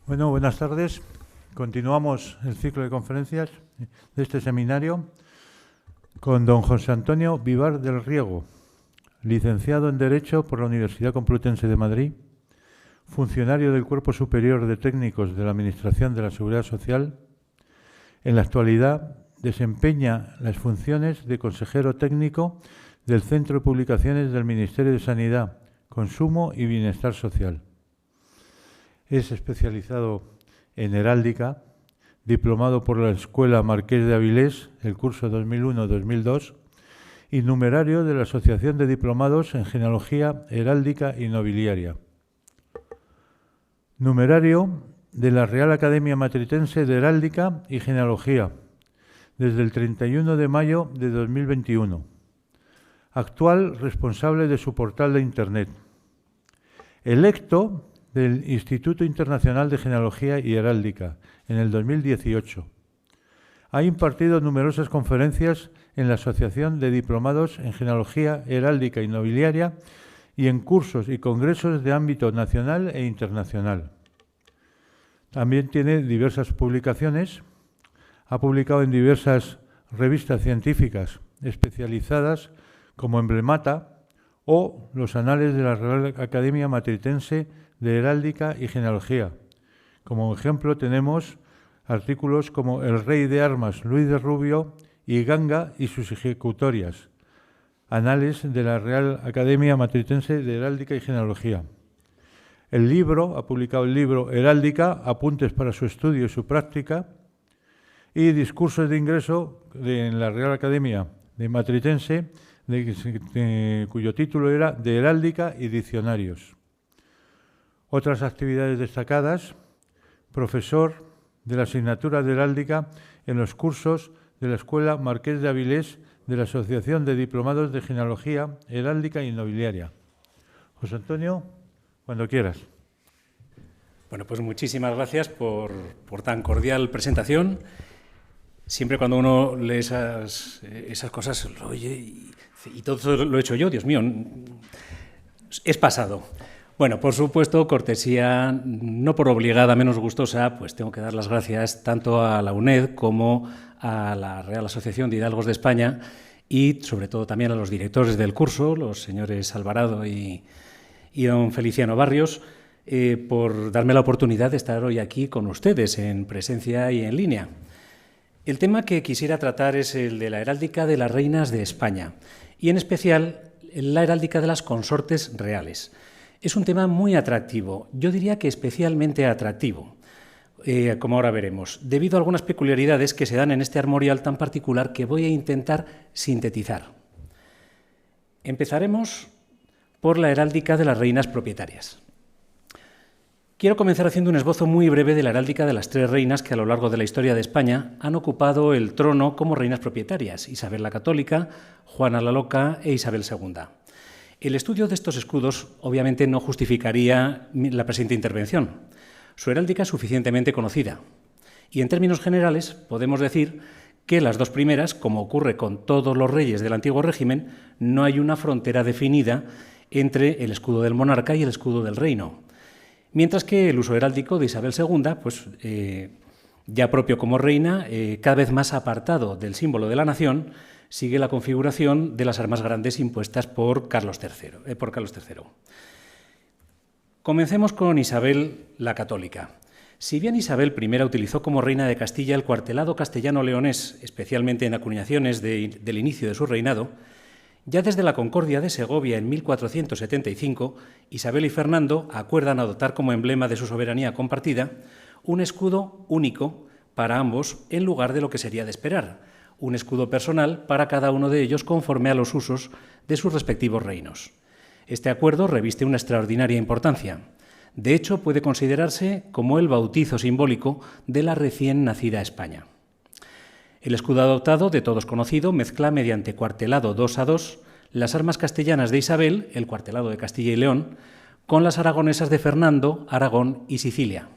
Bueno, buenas tardes. Continuamos el ciclo de conferencias de este seminario con don José Antonio Vivar del Riego, licenciado en Derecho por la Universidad Complutense de Madrid, funcionario del Cuerpo Superior de Técnicos de la Administración de la Seguridad Social. En la actualidad desempeña las funciones de consejero técnico del Centro de Publicaciones del Ministerio de Sanidad, Consumo y Bienestar Social. Es especializado en heráldica, diplomado por la Escuela Marqués de Avilés, el curso 2001-2002, y numerario de la Asociación de Diplomados en Genealogía, Heráldica y Nobiliaria. Numerario de la Real Academia Matritense de Heráldica y Genealogía, desde el 31 de mayo de 2021. Actual responsable de su portal de Internet. Electo del Instituto Internacional de Genealogía y Heráldica en el 2018. Ha impartido numerosas conferencias en la Asociación de Diplomados en Genealogía, Heráldica y Nobiliaria y en cursos y congresos de ámbito nacional e internacional. También tiene diversas publicaciones. Ha publicado en diversas revistas científicas especializadas como Emblemata o los Anales de la Real Academia Matritense de Heráldica y Genealogía. Como ejemplo tenemos artículos como El Rey de Armas, Luis de Rubio y Ganga y sus ejecutorias, Anales de la Real Academia Matritense de Heráldica y Genealogía. Ha publicado el libro Heráldica, apuntes para su estudio y su práctica, y discursos de ingreso en la Real Academia de Matritense, cuyo título era De Heráldica y Diccionarios. Otras actividades destacadas: profesor de la asignatura de heráldica en los cursos de la Escuela Marqués de Avilés de la Asociación de Diplomados de Genealogía, Heráldica y Nobiliaria. José Antonio, cuando quieras. Bueno, pues muchísimas gracias por tan cordial presentación. Siempre cuando uno lee esas cosas, lo oye y todo eso lo he hecho yo, Dios mío, es pasado. Bueno, por supuesto, cortesía, no por obligada, menos gustosa, pues tengo que dar las gracias tanto a la UNED como a la Real Asociación de Hidalgos de España y sobre todo también a los directores del curso, los señores Alvarado y don Feliciano Barrios, por darme la oportunidad de estar hoy aquí con ustedes en presencia y en línea. El tema que quisiera tratar es el de la heráldica de las reinas de España y en especial la heráldica de las consortes reales. Es un tema muy atractivo, yo diría que especialmente atractivo, como ahora veremos, debido a algunas peculiaridades que se dan en este armorial tan particular que voy a intentar sintetizar. Empezaremos por la heráldica de las reinas propietarias. Quiero comenzar haciendo un esbozo muy breve de la heráldica de las tres reinas que a lo largo de la historia de España han ocupado el trono como reinas propietarias: Isabel la Católica, Juana la Loca e Isabel II. El estudio de estos escudos obviamente no justificaría la presente intervención. Su heráldica es suficientemente conocida y en términos generales podemos decir que las dos primeras, como ocurre con todos los reyes del antiguo régimen, no hay una frontera definida entre el escudo del monarca y el escudo del reino. Mientras que el uso heráldico de Isabel II, pues ya propio como reina, cada vez más apartado del símbolo de la nación, sigue la configuración de las armas grandes impuestas por Carlos III. Comencemos con Isabel la Católica. Si bien Isabel I utilizó como reina de Castilla el cuartelado castellano-leonés, especialmente en acuñaciones del inicio de su reinado, ya desde la Concordia de Segovia en 1475, Isabel y Fernando acuerdan adoptar como emblema de su soberanía compartida un escudo único para ambos en lugar de lo que sería de esperar, un escudo personal para cada uno de ellos conforme a los usos de sus respectivos reinos. Este acuerdo reviste una extraordinaria importancia. De hecho, puede considerarse como el bautizo simbólico de la recién nacida España. El escudo adoptado, de todos conocido, mezcla mediante cuartelado 2 a 2 las armas castellanas de Isabel, el cuartelado de Castilla y León, con las aragonesas de Fernando, Aragón y Sicilia.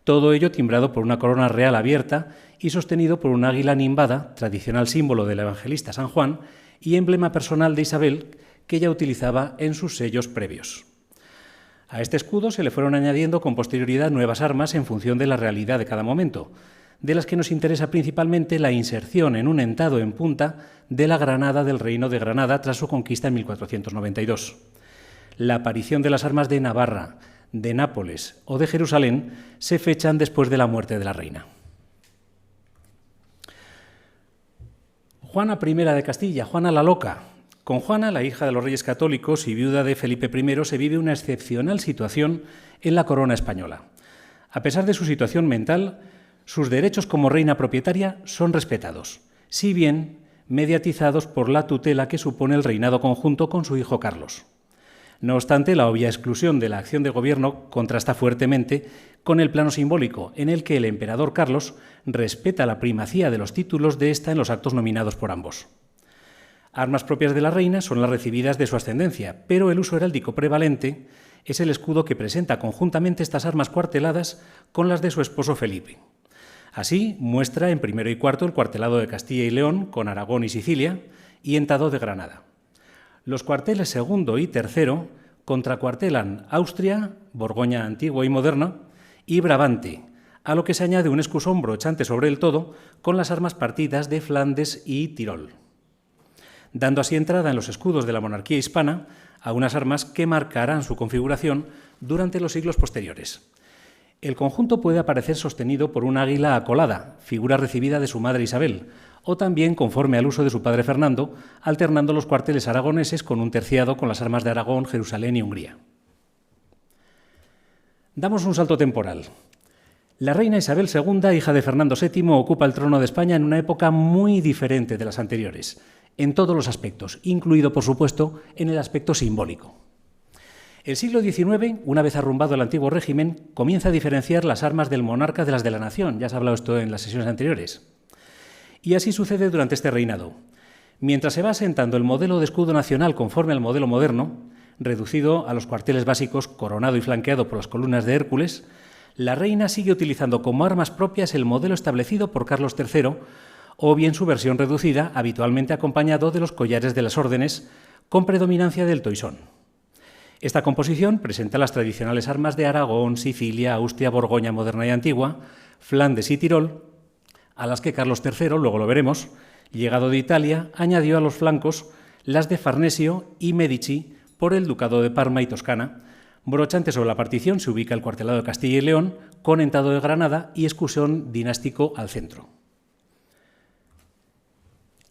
Todo ello timbrado por una corona real abierta y sostenido por un águila nimbada, tradicional símbolo del evangelista San Juan y emblema personal de Isabel que ella utilizaba en sus sellos previos. A este escudo se le fueron añadiendo con posterioridad nuevas armas en función de la realidad de cada momento, de las que nos interesa principalmente la inserción en un entado en punta de la granada del Reino de Granada tras su conquista en 1492. La aparición de las armas de Navarra, de Nápoles o de Jerusalén se fechan después de la muerte de la reina. Juana I de Castilla, Juana la Loca. Con Juana, la hija de los reyes católicos y viuda de Felipe I, se vive una excepcional situación en la corona española. A pesar de su situación mental, sus derechos como reina propietaria son respetados, si bien mediatizados por la tutela que supone el reinado conjunto con su hijo Carlos. No obstante, la obvia exclusión de la acción de gobierno contrasta fuertemente con el plano simbólico, en el que el emperador Carlos respeta la primacía de los títulos de ésta en los actos nominados por ambos. Armas propias de la reina son las recibidas de su ascendencia, pero el uso heráldico prevalente es el escudo que presenta conjuntamente estas armas cuarteladas con las de su esposo Felipe. Así, muestra en primero y cuarto el cuartelado de Castilla y León con Aragón y Sicilia y entado de Granada. Los cuarteles segundo y tercero contracuartelan Austria, Borgoña antigua y moderna, y Brabante, a lo que se añade un escusón brochante sobre el todo con las armas partidas de Flandes y Tirol, dando así entrada en los escudos de la monarquía hispana a unas armas que marcarán su configuración durante los siglos posteriores. El conjunto puede aparecer sostenido por un águila acolada, figura recibida de su madre Isabel, o también conforme al uso de su padre Fernando, alternando los cuarteles aragoneses con un terciado con las armas de Aragón, Jerusalén y Hungría. Damos un salto temporal. La reina Isabel II, hija de Fernando VII, ocupa el trono de España en una época muy diferente de las anteriores, en todos los aspectos, incluido, por supuesto, en el aspecto simbólico. El siglo XIX, una vez arrumbado el antiguo régimen, comienza a diferenciar las armas del monarca de las de la nación. Ya se ha hablado esto en las sesiones anteriores. Y así sucede durante este reinado. Mientras se va asentando el modelo de escudo nacional conforme al modelo moderno, reducido a los cuarteles básicos, coronado y flanqueado por las columnas de Hércules, la reina sigue utilizando como armas propias el modelo establecido por Carlos III, o bien su versión reducida, habitualmente acompañado de los collares de las órdenes, con predominancia del toisón. Esta composición presenta las tradicionales armas de Aragón, Sicilia, Austria, Borgoña moderna y antigua, Flandes y Tirol, a las que Carlos III, luego lo veremos, llegado de Italia, añadió a los flancos las de Farnesio y Medici por el Ducado de Parma y Toscana. Brochante sobre la partición se ubica el cuartelado de Castilla y León, con entado de Granada y escusón dinástico al centro.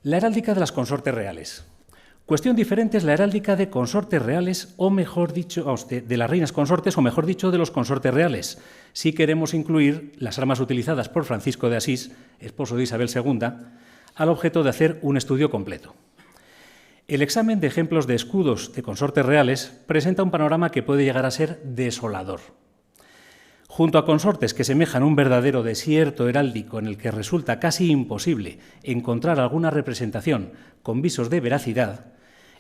La heráldica de las consortes reales. Cuestión diferente es la heráldica de consortes reales, o mejor dicho, de las reinas consortes, o mejor dicho, de los consortes reales, si queremos incluir las armas utilizadas por Francisco de Asís, esposo de Isabel II, al objeto de hacer un estudio completo. El examen de ejemplos de escudos de consortes reales presenta un panorama que puede llegar a ser desolador. Junto a consortes que semejan un verdadero desierto heráldico en el que resulta casi imposible encontrar alguna representación con visos de veracidad,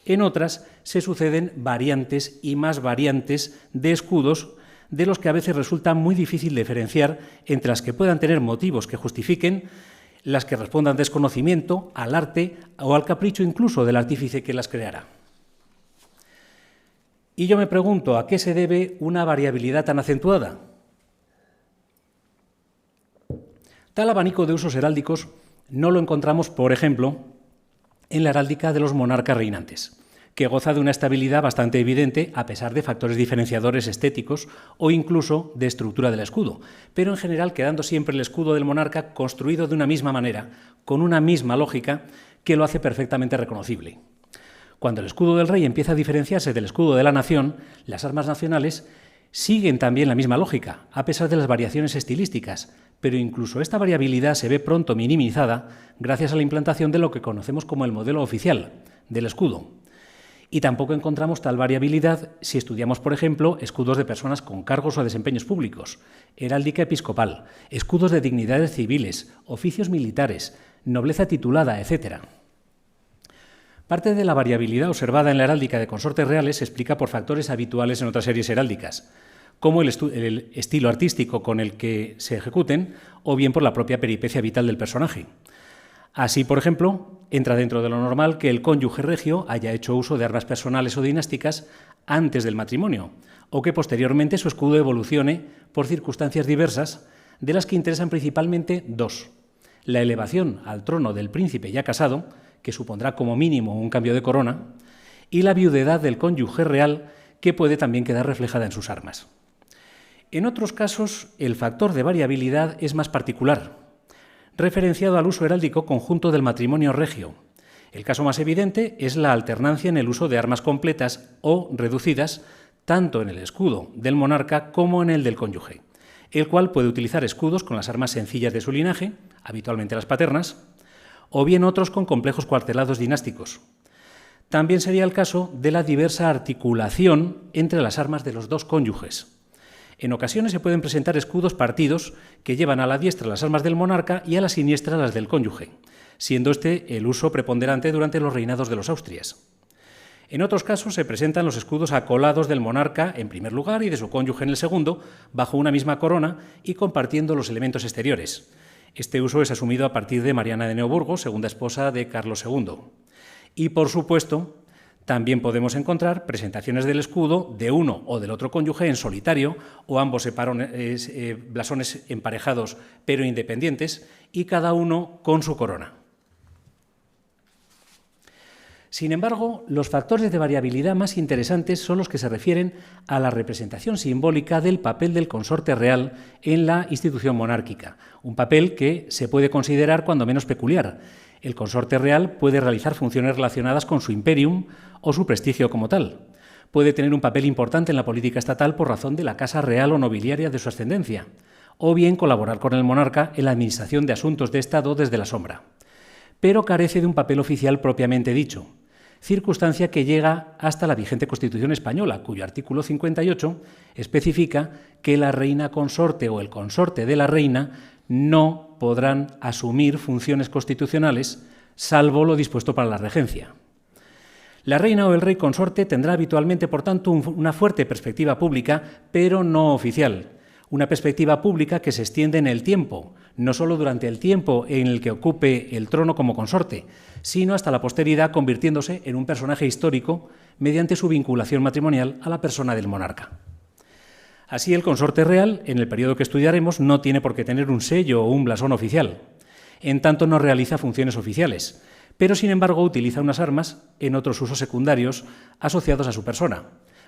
en otras se suceden variantes y más variantes de escudos de los que a veces resulta muy difícil diferenciar entre las que puedan tener motivos que justifiquen, las que respondan desconocimiento, al arte o al capricho incluso del artífice que las creará. Y yo me pregunto, ¿a qué se debe una variabilidad tan acentuada? Tal abanico de usos heráldicos no lo encontramos, por ejemplo, en la heráldica de los monarcas reinantes, que goza de una estabilidad bastante evidente a pesar de factores diferenciadores estéticos o incluso de estructura del escudo, pero en general quedando siempre el escudo del monarca construido de una misma manera, con una misma lógica que lo hace perfectamente reconocible. Cuando el escudo del rey empieza a diferenciarse del escudo de la nación, las armas nacionales siguen también la misma lógica, a pesar de las variaciones estilísticas, pero incluso esta variabilidad se ve pronto minimizada gracias a la implantación de lo que conocemos como el modelo oficial del escudo. Y tampoco encontramos tal variabilidad si estudiamos, por ejemplo, escudos de personas con cargos o desempeños públicos, heráldica episcopal, escudos de dignidades civiles, oficios militares, nobleza titulada, etc. Parte de la variabilidad observada en la heráldica de consortes reales se explica por factores habituales en otras series heráldicas, como el estilo artístico con el que se ejecuten o bien por la propia peripecia vital del personaje. Así, por ejemplo, entra dentro de lo normal que el cónyuge regio haya hecho uso de armas personales o dinásticas antes del matrimonio, o que posteriormente su escudo evolucione por circunstancias diversas, de las que interesan principalmente dos: la elevación al trono del príncipe ya casado, que supondrá como mínimo un cambio de corona, y la viudedad del cónyuge real, que puede también quedar reflejada en sus armas. En otros casos, el factor de variabilidad es más particular, referenciado al uso heráldico conjunto del matrimonio regio. El caso más evidente es la alternancia en el uso de armas completas o reducidas, tanto en el escudo del monarca como en el del cónyuge, el cual puede utilizar escudos con las armas sencillas de su linaje, habitualmente las paternas, o bien otros con complejos cuartelados dinásticos. También sería el caso de la diversa articulación entre las armas de los dos cónyuges. En ocasiones se pueden presentar escudos partidos que llevan a la diestra las armas del monarca y a la siniestra las del cónyuge, siendo este el uso preponderante durante los reinados de los Austrias. En otros casos se presentan los escudos acolados del monarca en primer lugar y de su cónyuge en el segundo, bajo una misma corona y compartiendo los elementos exteriores. Este uso es asumido a partir de Mariana de Neuburgo, segunda esposa de Carlos II. Y, por supuesto, también podemos encontrar presentaciones del escudo de uno o del otro cónyuge en solitario o ambos blasones emparejados pero independientes y cada uno con su corona. Sin embargo, los factores de variabilidad más interesantes son los que se refieren a la representación simbólica del papel del consorte real en la institución monárquica, un papel que se puede considerar cuando menos peculiar. El consorte real puede realizar funciones relacionadas con su imperium o su prestigio como tal. Puede tener un papel importante en la política estatal por razón de la casa real o nobiliaria de su ascendencia, o bien colaborar con el monarca en la administración de asuntos de Estado desde la sombra. Pero carece de un papel oficial propiamente dicho, circunstancia que llega hasta la vigente Constitución española, cuyo artículo 58 especifica que la reina consorte o el consorte de la reina no podrán asumir funciones constitucionales, salvo lo dispuesto para la regencia. La reina o el rey consorte tendrá habitualmente, por tanto, una fuerte perspectiva pública, pero no oficial. Una perspectiva pública que se extiende en el tiempo, no solo durante el tiempo en el que ocupe el trono como consorte, sino hasta la posteridad, convirtiéndose en un personaje histórico mediante su vinculación matrimonial a la persona del monarca. Así, el consorte real, en el periodo que estudiaremos, no tiene por qué tener un sello o un blasón oficial, en tanto no realiza funciones oficiales, pero sin embargo utiliza unas armas en otros usos secundarios asociados a su persona,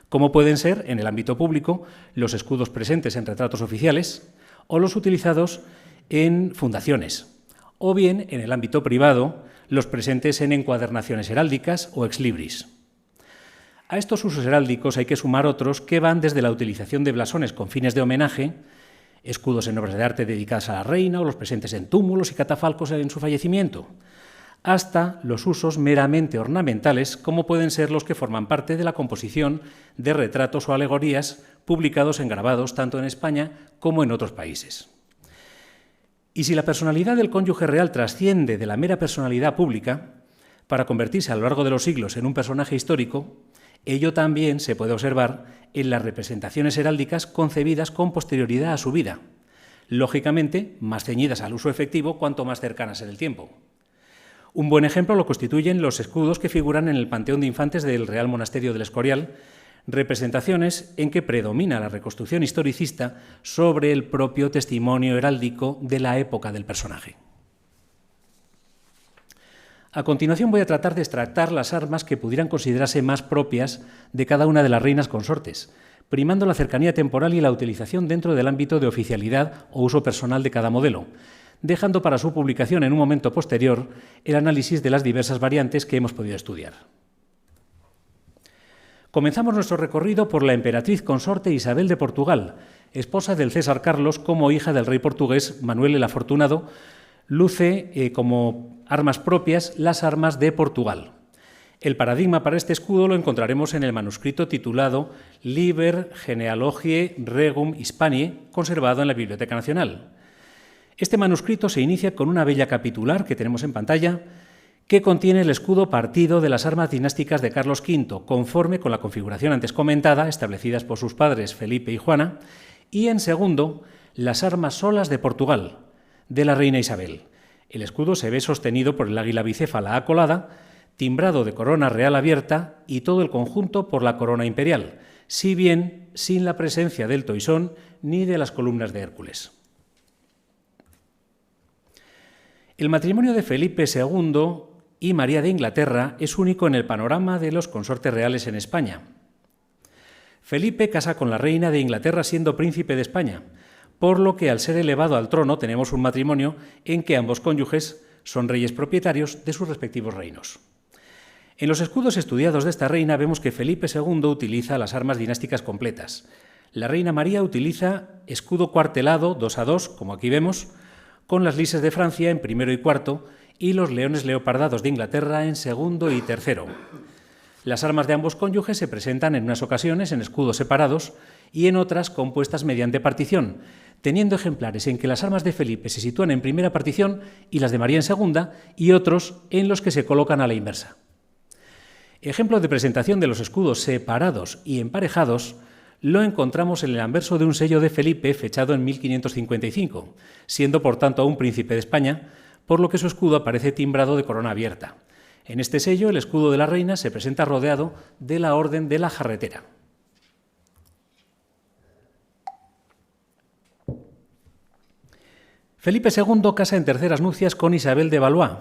como pueden ser, en el ámbito público, los escudos presentes en retratos oficiales o los utilizados en fundaciones, o bien, en el ámbito privado, los presentes en encuadernaciones heráldicas o ex libris. A estos usos heráldicos hay que sumar otros que van desde la utilización de blasones con fines de homenaje, escudos en obras de arte dedicadas a la reina o los presentes en túmulos y catafalcos en su fallecimiento, hasta los usos meramente ornamentales, como pueden ser los que forman parte de la composición de retratos o alegorías publicados en grabados tanto en España como en otros países. Y si la personalidad del cónyuge real trasciende de la mera personalidad pública, para convertirse a lo largo de los siglos en un personaje histórico, ello también se puede observar en las representaciones heráldicas concebidas con posterioridad a su vida, lógicamente más ceñidas al uso efectivo cuanto más cercanas en el tiempo. Un buen ejemplo lo constituyen los escudos que figuran en el Panteón de Infantes del Real Monasterio del Escorial, representaciones en que predomina la reconstrucción historicista sobre el propio testimonio heráldico de la época del personaje. A continuación voy a tratar de extractar las armas que pudieran considerarse más propias de cada una de las reinas consortes, primando la cercanía temporal y la utilización dentro del ámbito de oficialidad o uso personal de cada modelo, dejando para su publicación en un momento posterior el análisis de las diversas variantes que hemos podido estudiar. Comenzamos nuestro recorrido por la emperatriz consorte Isabel de Portugal, esposa del César Carlos como hija del rey portugués Manuel el Afortunado. Luce como armas propias las armas de Portugal. El paradigma para este escudo lo encontraremos en el manuscrito titulado Liber Genealogiae Regum Hispaniae, conservado en la Biblioteca Nacional. Este manuscrito se inicia con una bella capitular que tenemos en pantalla, que contiene el escudo partido de las armas dinásticas de Carlos V, conforme con la configuración antes comentada, establecidas por sus padres Felipe y Juana, y en segundo, las armas solas de Portugal, de la reina Isabel. El escudo se ve sostenido por el águila bicéfala acolada, timbrado de corona real abierta y todo el conjunto por la corona imperial, si bien sin la presencia del toisón ni de las columnas de Hércules. El matrimonio de Felipe II y María de Inglaterra es único en el panorama de los consortes reales en España. Felipe casa con la reina de Inglaterra siendo príncipe de España, por lo que al ser elevado al trono tenemos un matrimonio en que ambos cónyuges son reyes propietarios de sus respectivos reinos. En los escudos estudiados de esta reina vemos que Felipe II utiliza las armas dinásticas completas. La reina María utiliza escudo cuartelado 2 a 2, como aquí vemos, con las lises de Francia en primero y cuarto y los leones leopardados de Inglaterra en segundo y tercero. Las armas de ambos cónyuges se presentan en unas ocasiones en escudos separados y en otras compuestas mediante partición, teniendo ejemplares en que las armas de Felipe se sitúan en primera partición y las de María en segunda, y otros en los que se colocan a la inversa. Ejemplo de presentación de los escudos separados y emparejados lo encontramos en el anverso de un sello de Felipe fechado en 1555, siendo por tanto aún príncipe de España, por lo que su escudo aparece timbrado de corona abierta. En este sello el escudo de la reina se presenta rodeado de la Orden de la Jarretera. Felipe II casa en terceras nupcias con Isabel de Valois,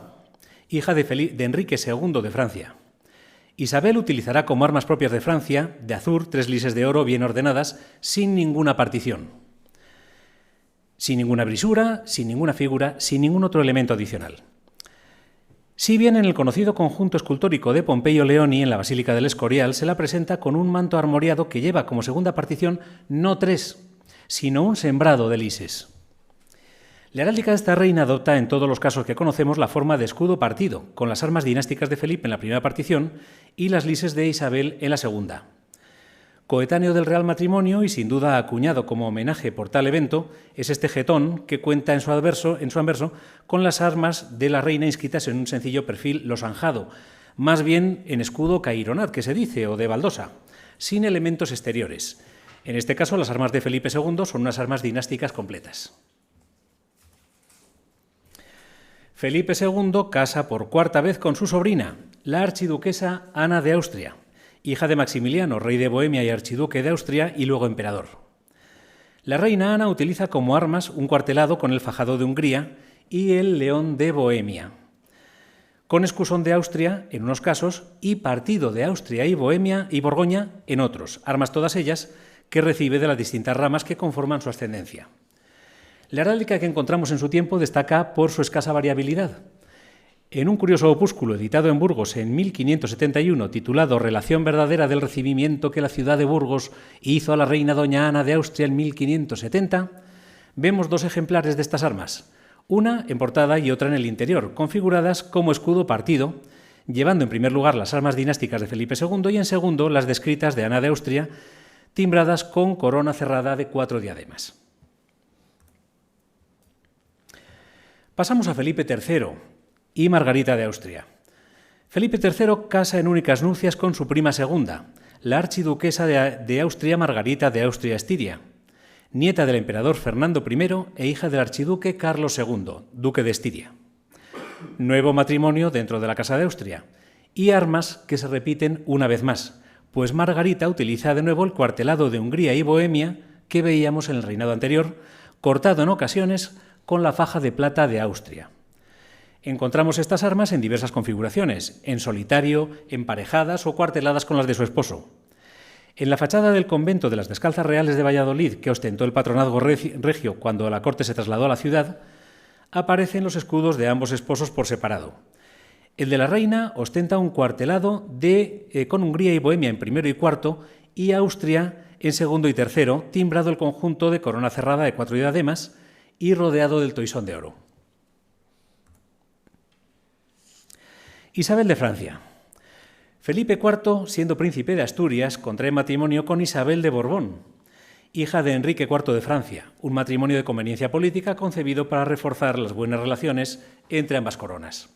hija de Enrique II de Francia. Isabel utilizará como armas propias de Francia, de azur, 3 lises de oro bien ordenadas, sin ninguna partición, sin ninguna brisura, sin ninguna figura, sin ningún otro elemento adicional. Si bien en el conocido conjunto escultórico de Pompeyo Leoni en la Basílica del Escorial se la presenta con un manto armoriado que lleva como segunda partición no 3, sino un sembrado de lises. La heráldica de esta reina adopta en todos los casos que conocemos la forma de escudo partido, con las armas dinásticas de Felipe en la primera partición y las lises de Isabel en la segunda. Coetáneo del real matrimonio y sin duda acuñado como homenaje por tal evento es este jetón que cuenta en su anverso con las armas de la reina inscritas en un sencillo perfil losanjado, más bien en escudo caironat, que se dice, o de baldosa, sin elementos exteriores. En este caso, las armas de Felipe II son unas armas dinásticas completas. Felipe II casa por cuarta vez con su sobrina, la archiduquesa Ana de Austria, hija de Maximiliano, rey de Bohemia y archiduque de Austria y luego emperador. La reina Ana utiliza como armas un cuartelado con el fajado de Hungría y el león de Bohemia, con escusón de Austria en unos casos y partido de Austria y Bohemia y Borgoña en otros, armas todas ellas que recibe de las distintas ramas que conforman su ascendencia. La heráldica que encontramos en su tiempo destaca por su escasa variabilidad. En un curioso opúsculo editado en Burgos en 1571, titulado Relación verdadera del recibimiento que la ciudad de Burgos hizo a la reina doña Ana de Austria en 1570, vemos 2 ejemplares de estas armas, una en portada y otra en el interior, configuradas como escudo partido, llevando en primer lugar las armas dinásticas de Felipe II y en segundo las descritas de Ana de Austria, timbradas con corona cerrada de 4 diademas. Pasamos a Felipe III y Margarita de Austria. Felipe III casa en únicas nupcias con su prima segunda, la archiduquesa de Austria Margarita de Austria-Estiria, nieta del emperador Fernando I e hija del archiduque Carlos II, duque de Estiria. Nuevo matrimonio dentro de la Casa de Austria, y armas que se repiten una vez más, pues Margarita utiliza de nuevo el cuartelado de Hungría y Bohemia que veíamos en el reinado anterior, cortado en ocasiones con la faja de plata de Austria. Encontramos estas armas en diversas configuraciones, en solitario, emparejadas o cuarteladas con las de su esposo. En la fachada del convento de las Descalzas Reales de Valladolid, que ostentó el patronazgo regio cuando la corte se trasladó a la ciudad, aparecen los escudos de ambos esposos por separado. El de la reina ostenta un cuartelado con Hungría y Bohemia en primero y cuarto y Austria en segundo y tercero, timbrado el conjunto de corona cerrada de 4 diademas y rodeado del toisón de oro. Isabel de Francia. Felipe IV, siendo príncipe de Asturias, contrae matrimonio con Isabel de Borbón, hija de Enrique IV de Francia, un matrimonio de conveniencia política concebido para reforzar las buenas relaciones entre ambas coronas.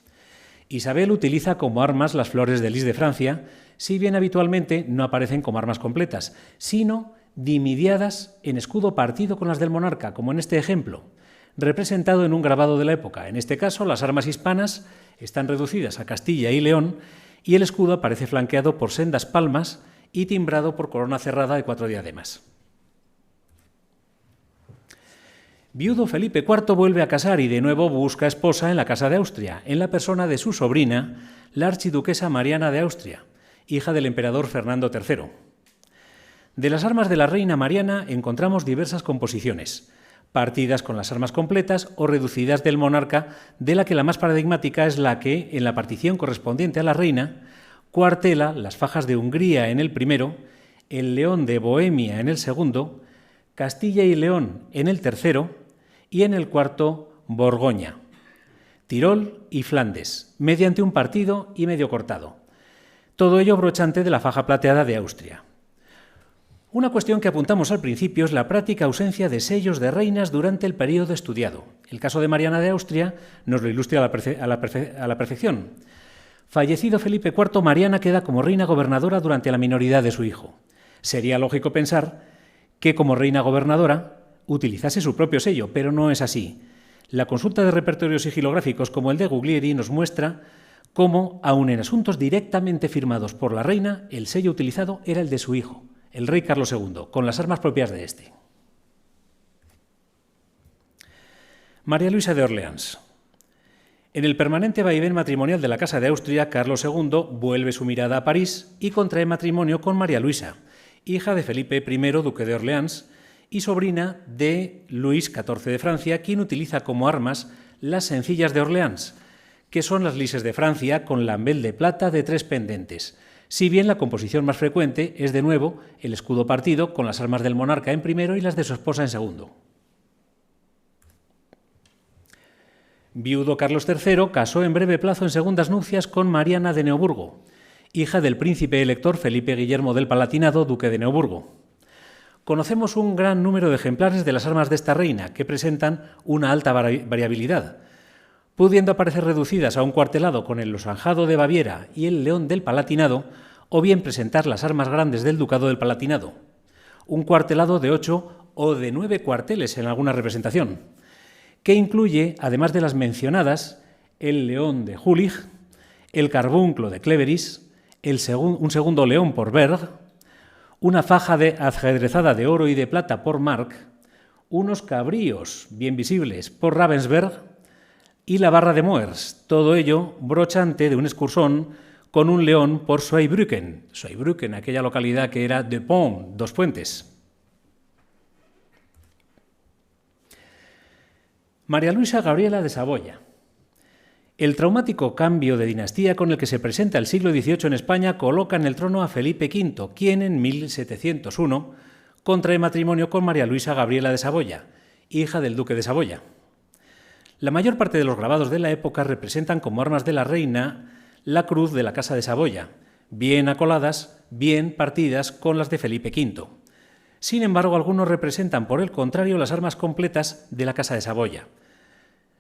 Isabel utiliza como armas las flores de lis de Francia, si bien habitualmente no aparecen como armas completas, sino dimidiadas en escudo partido con las del monarca, como en este ejemplo, representado en un grabado de la época. En este caso, las armas hispanas están reducidas a Castilla y León y el escudo aparece flanqueado por sendas palmas y timbrado por corona cerrada de 4 diademas. Viudo Felipe IV vuelve a casar y de nuevo busca esposa en la Casa de Austria, en la persona de su sobrina, la archiduquesa Mariana de Austria, hija del emperador Fernando III. De las armas de la reina Mariana encontramos diversas composiciones, partidas con las armas completas o reducidas del monarca, de la que la más paradigmática es la que, en la partición correspondiente a la reina, cuartela las fajas de Hungría en el primero, el león de Bohemia en el segundo, Castilla y León en el tercero y en el cuarto Borgoña, Tirol y Flandes, mediante un partido y medio cortado. Todo ello brochante de la faja plateada de Austria. Una cuestión que apuntamos al principio es la práctica ausencia de sellos de reinas durante el período estudiado. El caso de Mariana de Austria nos lo ilustra a la perfección. Fallecido Felipe IV, Mariana queda como reina gobernadora durante la minoridad de su hijo. Sería lógico pensar que como reina gobernadora utilizase su propio sello, pero no es así. La consulta de repertorios sigilográficos como el de Guglieri nos muestra cómo, aun en asuntos directamente firmados por la reina, el sello utilizado era el de su hijo, el rey Carlos II, con las armas propias de éste. María Luisa de Orleans. En el permanente vaivén matrimonial de la Casa de Austria, Carlos II vuelve su mirada a París y contrae matrimonio con María Luisa, hija de Felipe I, duque de Orleans, y sobrina de Luis XIV de Francia, quien utiliza como armas las sencillas de Orleans, que son las lises de Francia con lambel de plata de 3 pendentes, si bien la composición más frecuente es de nuevo el escudo partido con las armas del monarca en primero y las de su esposa en segundo. Viudo Carlos III casó en breve plazo en segundas nupcias con Mariana de Neoburgo, hija del príncipe elector Felipe Guillermo del Palatinado, duque de Neoburgo. Conocemos un gran número de ejemplares de las armas de esta reina, que presentan una alta variabilidad, pudiendo aparecer reducidas a un cuartelado con el losanjado de Baviera y el león del Palatinado, o bien presentar las armas grandes del ducado del Palatinado, un cuartelado de 8 o de 9 cuarteles en alguna representación, que incluye, además de las mencionadas, el león de Jülich, el carbunclo de Cleveris, un segundo león por Berg, una faja ajedrezada de oro y de plata por Mark, unos cabríos bien visibles por Ravensberg y la barra de Moers, todo ello brochante de un escursón con un león por Zweibrücken, aquella localidad que era de Pont, 2 puentes. María Luisa Gabriela de Saboya. El traumático cambio de dinastía con el que se presenta el siglo XVIII en España coloca en el trono a Felipe V, quien en 1701 contrae matrimonio con María Luisa Gabriela de Saboya, hija del duque de Saboya. La mayor parte de los grabados de la época representan como armas de la reina la cruz de la Casa de Saboya, bien acoladas, bien partidas con las de Felipe V. Sin embargo, algunos representan, por el contrario, las armas completas de la Casa de Saboya,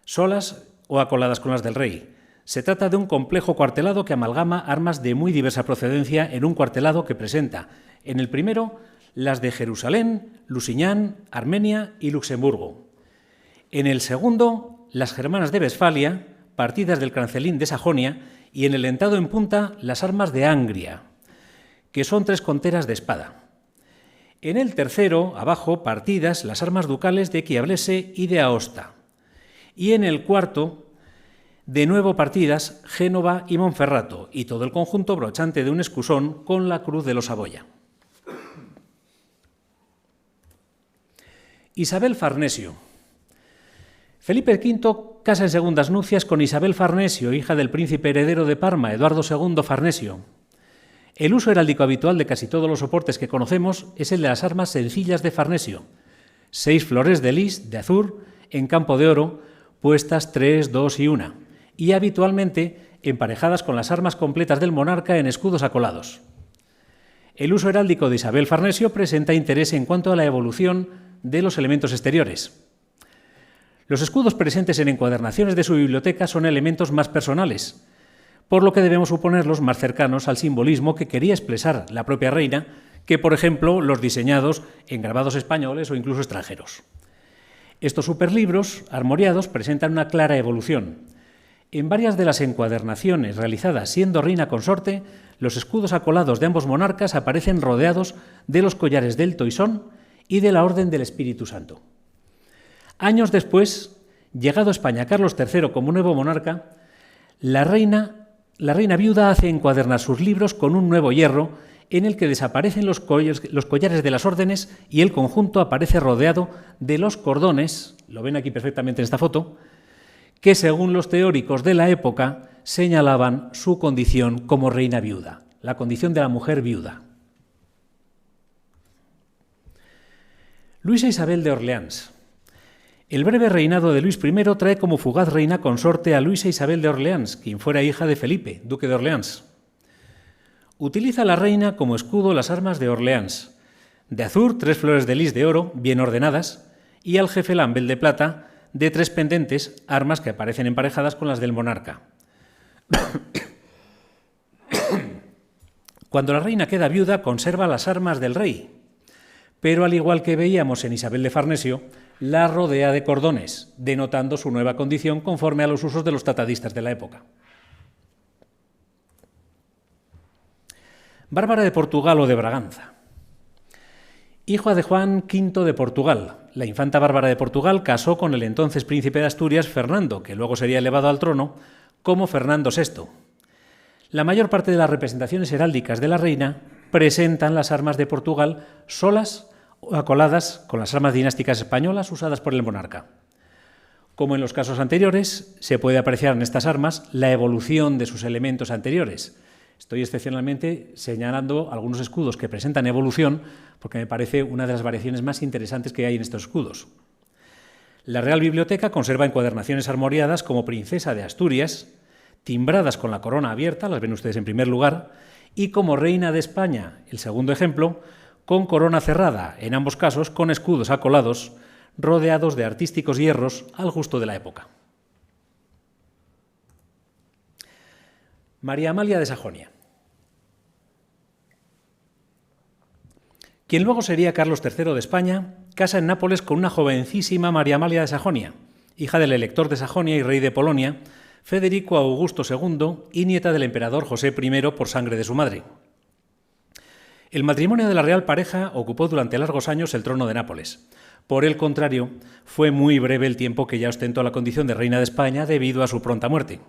solas o acoladas con las del rey. Se trata de un complejo cuartelado que amalgama armas de muy diversa procedencia en un cuartelado que presenta, en el primero, las de Jerusalén, Lusignan, Armenia y Luxemburgo. En el segundo, las germanas de Westfalia, partidas del Cancelín de Sajonia, y en el dentado en punta, las armas de Angria, que son 3 conteras de espada. En el tercero, abajo, partidas las armas ducales de Chiablese y de Aosta. Y en el cuarto, de nuevo partidas Génova y Monferrato, y todo el conjunto brochante de un escusón con la cruz de los Saboya. Isabel Farnesio. Felipe V casa en segundas nupcias con Isabel Farnesio, hija del príncipe heredero de Parma, Eduardo II Farnesio. El uso heráldico habitual de casi todos los soportes que conocemos es el de las armas sencillas de Farnesio, 6 flores de lis de azur en campo de oro, puestas 3, 2 y 1, y habitualmente emparejadas con las armas completas del monarca en escudos acolados. El uso heráldico de Isabel Farnesio presenta interés en cuanto a la evolución de los elementos exteriores. Los escudos presentes en encuadernaciones de su biblioteca son elementos más personales, por lo que debemos suponerlos más cercanos al simbolismo que quería expresar la propia reina que, por ejemplo, los diseñados en grabados españoles o incluso extranjeros. Estos superlibros armoriados presentan una clara evolución. En varias de las encuadernaciones realizadas siendo reina consorte, los escudos acolados de ambos monarcas aparecen rodeados de los collares del Toisón y de la Orden del Espíritu Santo. Años después, llegado a España Carlos III como nuevo monarca, la reina viuda hace encuadernar sus libros con un nuevo hierro en el que desaparecen los collares de las órdenes y el conjunto aparece rodeado de los cordones, lo ven aquí perfectamente en esta foto, que según los teóricos de la época señalaban su condición como reina viuda, la condición de la mujer viuda. Luisa Isabel de Orleans. El breve reinado de Luis I trae como fugaz reina consorte a Luisa Isabel de Orleans, quien fuera hija de Felipe, duque de Orleans. Utiliza la reina como escudo las armas de Orleans, de azur 3 flores de lis de oro bien ordenadas y al jefe lambel de plata de 3 pendentes, armas que aparecen emparejadas con las del monarca. Cuando la reina queda viuda conserva las armas del rey, pero al igual que veíamos en Isabel de Farnesio, la rodea de cordones, denotando su nueva condición conforme a los usos de los tratadistas de la época. Bárbara de Portugal o de Braganza. Hija de Juan V de Portugal, la infanta Bárbara de Portugal casó con el entonces príncipe de Asturias, Fernando, que luego sería elevado al trono como Fernando VI. La mayor parte de las representaciones heráldicas de la reina presentan las armas de Portugal solas o acoladas con las armas dinásticas españolas usadas por el monarca. Como en los casos anteriores, se puede apreciar en estas armas la evolución de sus elementos anteriores. Estoy excepcionalmente señalando algunos escudos que presentan evolución porque me parece una de las variaciones más interesantes que hay en estos escudos. La Real Biblioteca conserva encuadernaciones armoriadas como princesa de Asturias, timbradas con la corona abierta, las ven ustedes en primer lugar, y como reina de España, el segundo ejemplo, con corona cerrada, en ambos casos con escudos acolados, rodeados de artísticos hierros al gusto de la época. María Amalia de Sajonia. Quien luego sería Carlos III de España, casa en Nápoles con una jovencísima María Amalia de Sajonia, hija del elector de Sajonia y rey de Polonia, Federico Augusto II, y nieta del emperador José I por sangre de su madre. El matrimonio de la real pareja ocupó durante largos años el trono de Nápoles. Por el contrario, fue muy breve el tiempo que ya ostentó la condición de reina de España debido a su pronta muerte.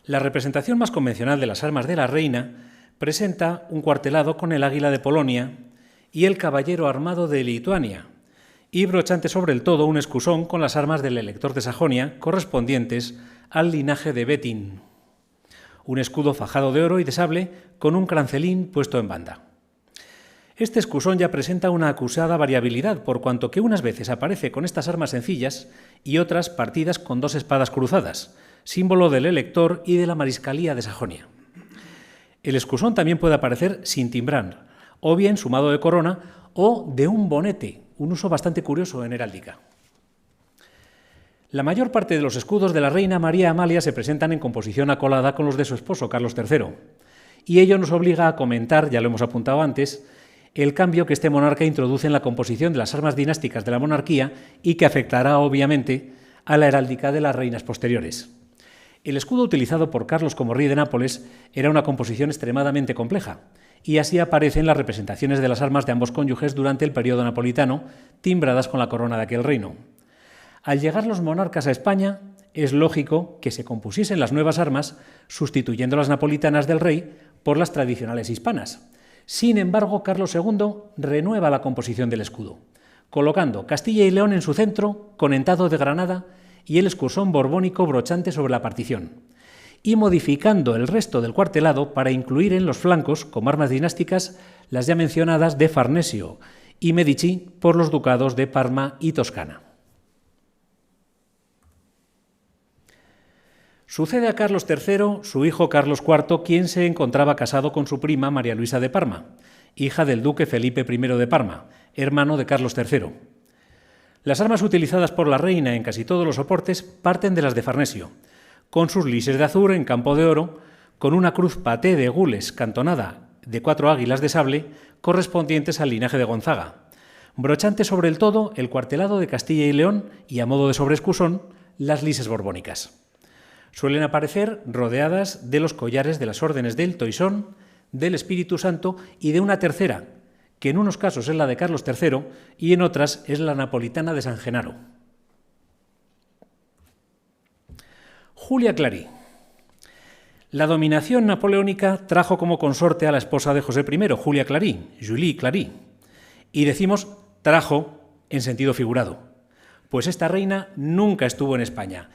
La representación más convencional de las armas de la reina presenta un cuartelado con el águila de Polonia y el caballero armado de Lituania, y brochante sobre el todo un escusón con las armas del elector de Sajonia correspondientes al linaje de Betín, un escudo fajado de oro y de sable con un crancelín puesto en banda. Este escusón ya presenta una acusada variabilidad, por cuanto que unas veces aparece con estas armas sencillas y otras partidas con 2 espadas cruzadas, símbolo del elector y de la mariscalía de Sajonia. El escusón también puede aparecer sin timbrar, o bien sumado de corona o de un bonete, un uso bastante curioso en heráldica. La mayor parte de los escudos de la reina María Amalia se presentan en composición acolada con los de su esposo, Carlos III, y ello nos obliga a comentar, ya lo hemos apuntado antes, el cambio que este monarca introduce en la composición de las armas dinásticas de la monarquía y que afectará, obviamente, a la heráldica de las reinas posteriores. El escudo utilizado por Carlos como rey de Nápoles era una composición extremadamente compleja, y así aparecen las representaciones de las armas de ambos cónyuges durante el periodo napolitano, timbradas con la corona de aquel reino. Al llegar los monarcas a España, es lógico que se compusiesen las nuevas armas, sustituyendo las napolitanas del rey por las tradicionales hispanas. Sin embargo, Carlos II renueva la composición del escudo, colocando Castilla y León en su centro, con entado de granada y el escusón borbónico brochante sobre la partición, y modificando el resto del cuartelado para incluir en los flancos, como armas dinásticas, las ya mencionadas de Farnesio y Medici por los ducados de Parma y Toscana. Sucede a Carlos III su hijo Carlos IV, quien se encontraba casado con su prima María Luisa de Parma, hija del duque Felipe I de Parma, hermano de Carlos III. Las armas utilizadas por la reina en casi todos los soportes parten de las de Farnesio, con sus lises de azur en campo de oro, con una cruz paté de gules cantonada de 4 águilas de sable correspondientes al linaje de Gonzaga, Brochante sobre el todo el cuartelado de Castilla y León y, a modo de sobreescusón, las lises borbónicas. Suelen aparecer rodeadas de los collares de las órdenes del Toisón, del Espíritu Santo y de una tercera, que en unos casos es la de Carlos III y en otras es la napolitana de San Genaro. Julia Clary. La dominación napoleónica trajo como consorte a la esposa de José I, Julia Clary, Julie Clary, y decimos trajo en sentido figurado, pues esta reina nunca estuvo en España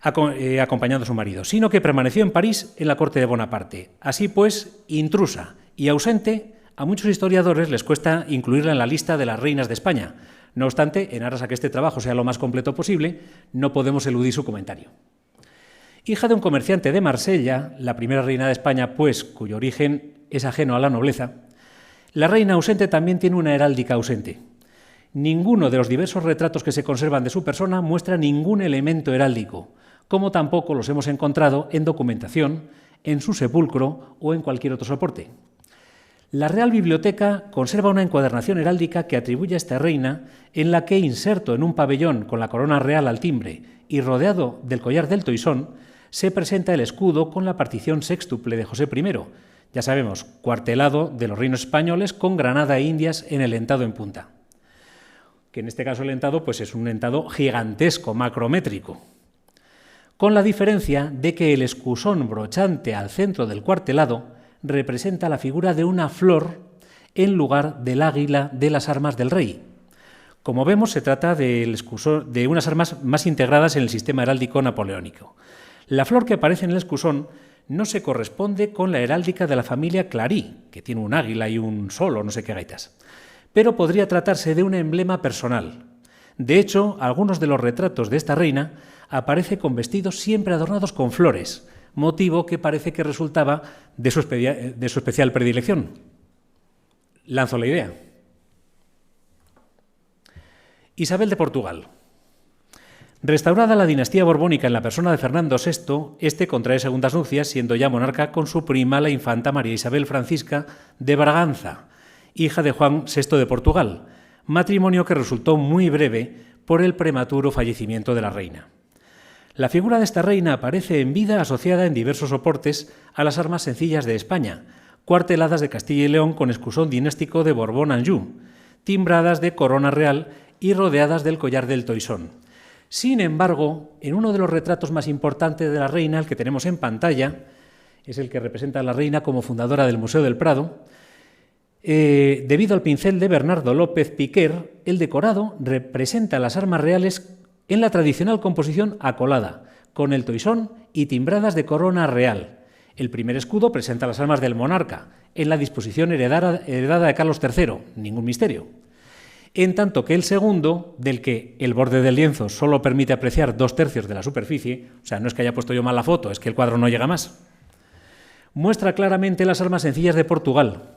acompañando a su marido, sino que permaneció en París en la corte de Bonaparte. Así pues, intrusa y ausente, a muchos historiadores les cuesta incluirla en la lista de las reinas de España. No obstante, en aras a que este trabajo sea lo más completo posible, no podemos eludir su comentario. Hija de un comerciante de Marsella, la primera reina de España, pues, cuyo origen es ajeno a la nobleza, la reina ausente también tiene una heráldica ausente. Ninguno de los diversos retratos que se conservan de su persona muestra ningún elemento heráldico, como tampoco los hemos encontrado en documentación, en su sepulcro o en cualquier otro soporte. La Real Biblioteca conserva una encuadernación heráldica que atribuye a esta reina, en la que, inserto en un pabellón con la corona real al timbre y rodeado del collar del Toisón, se presenta el escudo con la partición sextuple de José I, ya sabemos, cuartelado de los reinos españoles con Granada e Indias en el entado en punta. Que en este caso el entado pues es un entado gigantesco, macrométrico, con la diferencia de que el escusón brochante al centro del cuartelado representa la figura de una flor en lugar del águila de las armas del rey. Como vemos, se trata de unas armas más integradas en el sistema heráldico napoleónico. La flor que aparece en el escusón no se corresponde con la heráldica de la familia Clary, que tiene un águila y un sol o no sé qué gaitas, pero podría tratarse de un emblema personal. De hecho, algunos de los retratos de esta reina aparece con vestidos siempre adornados con flores, motivo que parece que resultaba de su especial predilección. Lanzo la idea. Isabel de Portugal. Restaurada la dinastía borbónica en la persona de Fernando VI, este contrae segundas nupcias, siendo ya monarca, con su prima, la infanta María Isabel Francisca de Braganza, hija de Juan VI de Portugal, matrimonio que resultó muy breve por el prematuro fallecimiento de la reina. La figura de esta reina aparece en vida asociada en diversos soportes a las armas sencillas de España, cuarteladas de Castilla y León con escusón dinástico de Borbón-Anjou, timbradas de corona real y rodeadas del collar del Toisón. Sin embargo, en uno de los retratos más importantes de la reina, el que tenemos en pantalla, es el que representa a la reina como fundadora del Museo del Prado, debido al pincel de Bernardo López Piquer, el decorado representa las armas reales en la tradicional composición acolada, con el toisón y timbradas de corona real. El primer escudo presenta las armas del monarca, en la disposición heredada de Carlos III, ningún misterio. En tanto que el segundo, del que el borde del lienzo solo permite apreciar 2/3 de la superficie, o sea, no es que haya puesto yo mal la foto, es que el cuadro no llega más, muestra claramente las armas sencillas de Portugal.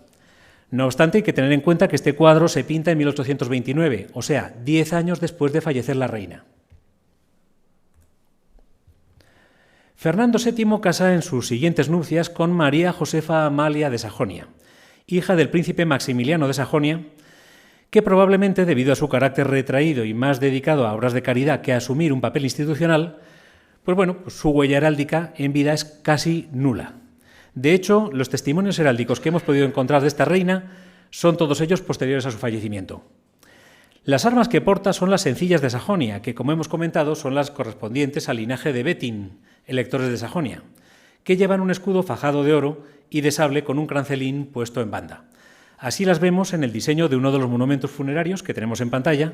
No obstante, hay que tener en cuenta que este cuadro se pinta en 1829, o sea, 10 años después de fallecer la reina. Fernando VII casa en sus siguientes nupcias con María Josefa Amalia de Sajonia, hija del príncipe Maximiliano de Sajonia, que probablemente, debido a su carácter retraído y más dedicado a obras de caridad que a asumir un papel institucional, pues su huella heráldica en vida es casi nula. De hecho, los testimonios heráldicos que hemos podido encontrar de esta reina son todos ellos posteriores a su fallecimiento. Las armas que porta son las sencillas de Sajonia, que, como hemos comentado, son las correspondientes al linaje de Wettin, electores de Sajonia, que llevan un escudo fajado de oro y de sable con un crancelín puesto en banda. Así las vemos en el diseño de uno de los monumentos funerarios que tenemos en pantalla,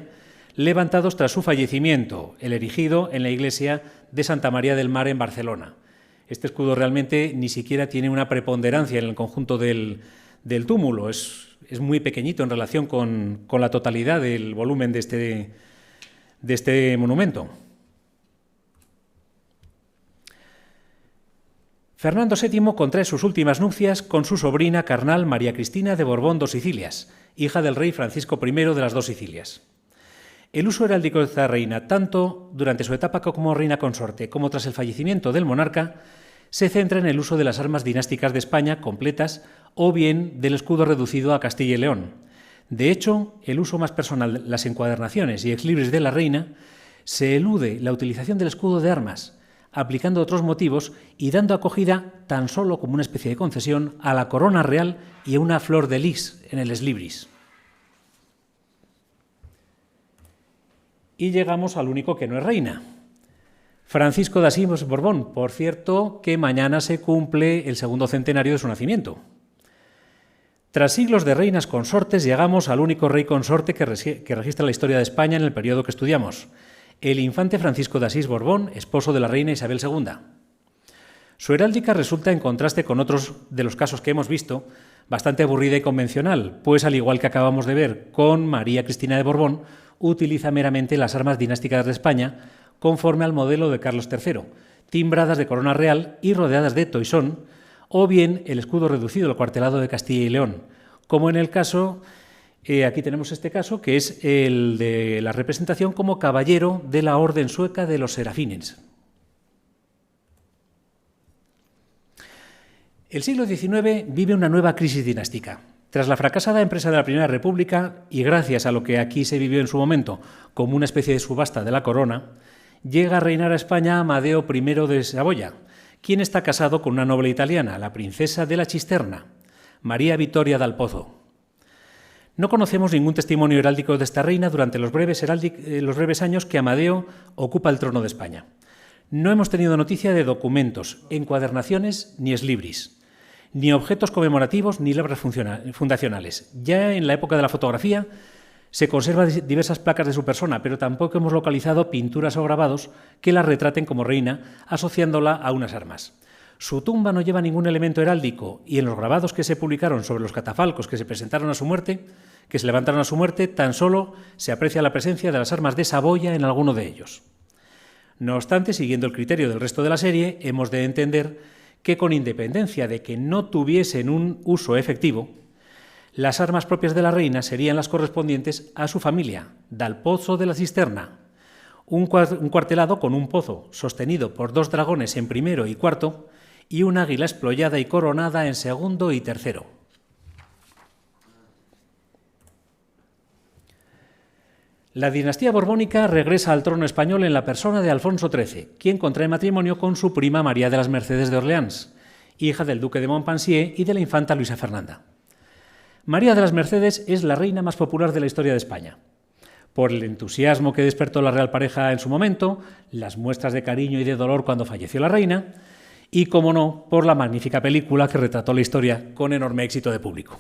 levantados tras su fallecimiento, el erigido en la iglesia de Santa María del Mar en Barcelona. Este escudo realmente ni siquiera tiene una preponderancia en el conjunto del túmulo, es muy pequeñito en relación con la totalidad del volumen de este monumento. Fernando VII contrae sus últimas nupcias con su sobrina carnal María Cristina de Borbón dos Sicilias, hija del rey Francisco I de las dos Sicilias. El uso heráldico de esta reina, tanto durante su etapa como reina consorte como tras el fallecimiento del monarca, se centra en el uso de las armas dinásticas de España completas o bien del escudo reducido a Castilla y León. De hecho, el uso más personal, las encuadernaciones y exlibris de la reina, se elude la utilización del escudo de armas, aplicando otros motivos y dando acogida tan solo como una especie de concesión a la corona real y a una flor de lis en el exlibris. Y llegamos al único que no es reina, Francisco de Asís Borbón. Por cierto, que mañana se cumple el segundo centenario de su nacimiento. Tras siglos de reinas consortes, llegamos al único rey consorte que registra la historia de España en el periodo que estudiamos, el infante Francisco de Asís Borbón, esposo de la reina Isabel II. Su heráldica resulta, en contraste con otros de los casos que hemos visto, bastante aburrida y convencional, pues al igual que acabamos de ver con María Cristina de Borbón, utiliza meramente las armas dinásticas de España, conforme al modelo de Carlos III, timbradas de corona real y rodeadas de toisón, o bien el escudo reducido, el cuartelado de Castilla y León, como en el caso, aquí tenemos este caso, que es el de la representación como caballero de la Orden Sueca de los Serafines. El siglo XIX vive una nueva crisis dinástica. Tras la fracasada empresa de la Primera República, y gracias a lo que aquí se vivió en su momento como una especie de subasta de la corona, llega a reinar a España Amadeo I de Saboya, quien está casado con una noble italiana, la princesa de la Cisterna, María Vittoria dal Pozzo. No conocemos ningún testimonio heráldico de esta reina durante los breves años que Amadeo ocupa el trono de España. No hemos tenido noticia de documentos, encuadernaciones ni exlibris, ni objetos conmemorativos ni labras fundacionales. Ya en la época de la fotografía se conservan diversas placas de su persona, pero tampoco hemos localizado pinturas o grabados que la retraten como reina, asociándola a unas armas. Su tumba no lleva ningún elemento heráldico y en los grabados que se publicaron sobre los catafalcos que se presentaron a su muerte, que se levantaron a su muerte, tan solo se aprecia la presencia de las armas de Saboya en alguno de ellos. No obstante, siguiendo el criterio del resto de la serie, hemos de entender que con independencia de que no tuviesen un uso efectivo, las armas propias de la reina serían las correspondientes a su familia, dal Pozzo de la Cisterna, un cuartelado con un pozo sostenido por 2 dragones en primero y cuarto y un águila esployada y coronada en segundo y tercero. La dinastía borbónica regresa al trono español en la persona de Alfonso XIII, quien contrae matrimonio con su prima María de las Mercedes de Orleans, hija del duque de Montpensier y de la infanta Luisa Fernanda. María de las Mercedes es la reina más popular de la historia de España. Por el entusiasmo que despertó la real pareja en su momento, las muestras de cariño y de dolor cuando falleció la reina, y, como no, por la magnífica película que retrató la historia con enorme éxito de público.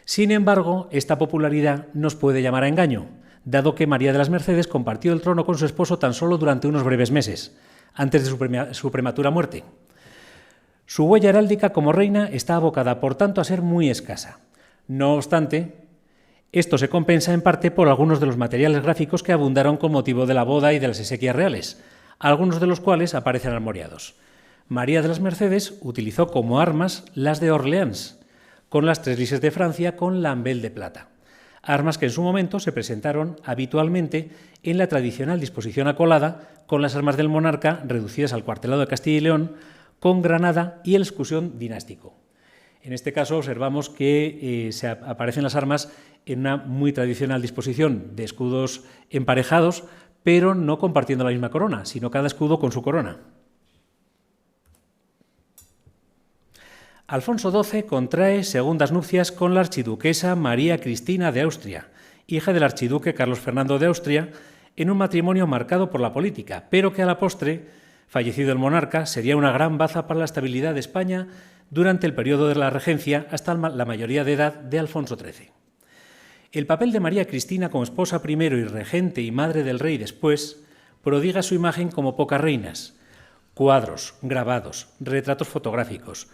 Sin embargo, esta popularidad nos puede llamar a engaño, dado que María de las Mercedes compartió el trono con su esposo tan solo durante unos breves meses, antes de su prematura muerte. Su huella heráldica como reina está abocada, por tanto, a ser muy escasa. No obstante, esto se compensa en parte por algunos de los materiales gráficos que abundaron con motivo de la boda y de las exequias reales, algunos de los cuales aparecen armoriados. María de las Mercedes utilizó como armas las de Orleans, con las 3 lises de Francia con lambel de plata, armas que en su momento se presentaron habitualmente en la tradicional disposición acolada con las armas del monarca reducidas al cuartelado de Castilla y León, con granada y el escusón dinástico. En este caso observamos que aparecen las armas en una muy tradicional disposición de escudos emparejados, pero no compartiendo la misma corona, sino cada escudo con su corona. Alfonso XII contrae segundas nupcias con la archiduquesa María Cristina de Austria, hija del archiduque Carlos Fernando de Austria, en un matrimonio marcado por la política, pero que a la postre, fallecido el monarca, sería una gran baza para la estabilidad de España durante el periodo de la regencia hasta la mayoría de edad de Alfonso XIII. El papel de María Cristina como esposa primero y regente y madre del rey después prodiga su imagen como pocas reinas. Cuadros, grabados, retratos fotográficos.